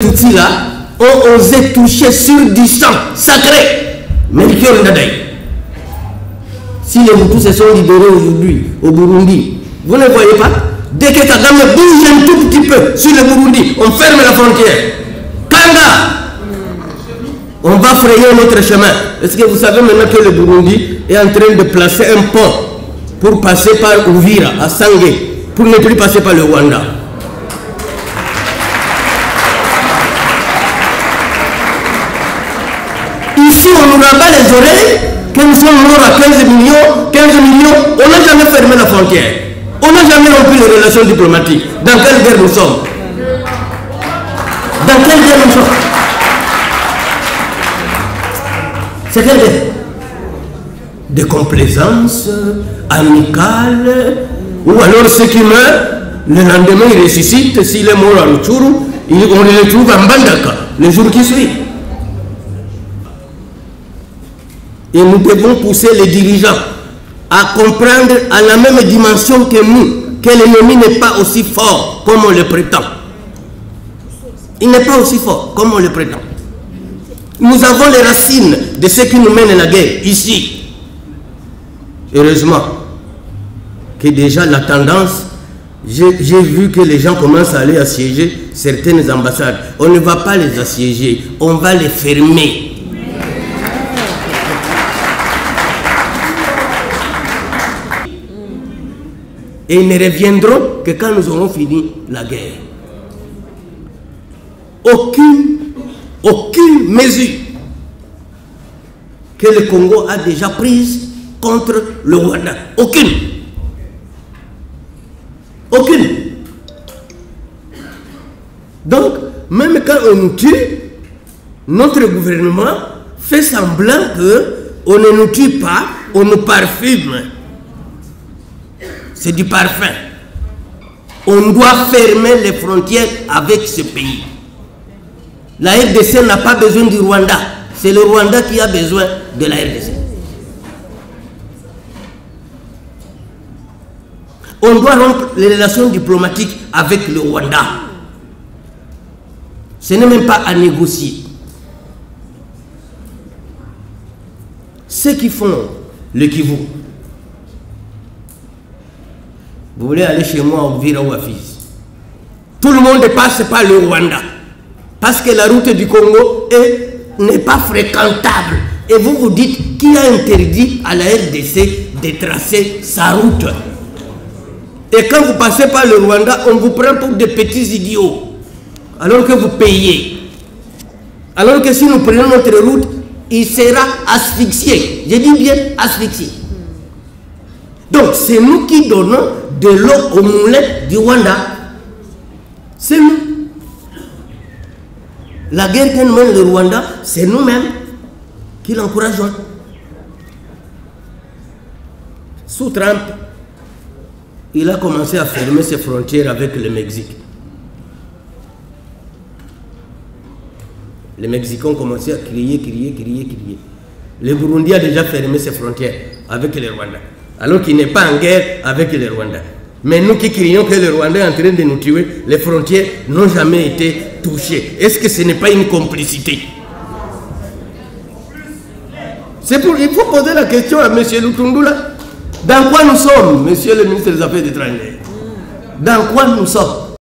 Tutsis là ont osé toucher sur du sang sacré. Melchior Ndadaye. Si les Hutus se sont libérés aujourd'hui au Burundi, vous ne voyez pas? Dès que Kagame bouge un tout petit peu sur le Burundi, on ferme la frontière. Kanga, on va frayer notre chemin. Est-ce que vous savez maintenant que le Burundi est en train de placer un pont pour passer par Uvira, à Sangé, pour ne plus passer par le Rwanda? Ici, on nous rabat les oreilles, que nous sommes morts à 15 millions, on n'a jamais fermé la frontière. On n'a jamais rompu les relations diplomatiques. Dans quelle guerre nous sommes? Dans quelle guerre nous sommes? C'est quelle guerre? De complaisance amicale, ou alors ceux qui meurent, le lendemain ils ressuscitent, s'il est mort à Rutshuru, on les retrouve en Bandaka, le jour qui suit. Et nous devons pousser les dirigeants à comprendre à la même dimension que nous, que l'ennemi n'est pas aussi fort comme on le prétend. Il n'est pas aussi fort comme on le prétend. Nous avons les racines de ce qui nous mène la guerre, ici. Heureusement que déjà la tendance, j'ai vu que les gens commencent à aller assiéger certaines ambassades. On ne va pas les assiéger, on va les fermer. Et ils ne reviendront que quand nous aurons fini la guerre. Aucune mesure que le Congo a déjà prise contre le Rwanda. Aucune. Donc, même quand on nous tue, notre gouvernement fait semblant qu'on ne nous tue pas, on nous parfume. C'est du parfum. On doit fermer les frontières avec ce pays. La RDC n'a pas besoin du Rwanda. C'est le Rwanda qui a besoin de la RDC. On doit rompre les relations diplomatiques avec le Rwanda. Ce n'est même pas à négocier. Ceux qui font le Kivu, vous voulez aller chez moi au Uvira ou à Fizi, tout le monde passe par le Rwanda. Parce que la route du Congo n'est pas fréquentable. Et vous vous dites qui a interdit à la RDC de tracer sa route. Et quand vous passez par le Rwanda, on vous prend pour des petits idiots. Alors que vous payez. Alors que si nous prenons notre route, il sera asphyxié. Je dis bien asphyxié. Donc c'est nous qui donnons de l'eau au moulin du Rwanda. C'est nous. La guerre que nous mène le Rwanda, c'est nous-mêmes qui l'encourageons. Sous Trump, il a commencé à fermer ses frontières avec le Mexique. Les Mexicains ont commencé à crier. Le Burundi a déjà fermé ses frontières avec le Rwanda, alors qu'il n'est pas en guerre avec le Rwanda. Mais nous qui crions que le Rwanda est en train de nous tuer, les frontières n'ont jamais été touchées. Est-ce que ce n'est pas une complicité? Il faut poser la question à M. Lutundula. Dans quoi nous sommes, monsieur le ministre des Affaires étrangères? Dans quoi nous sommes?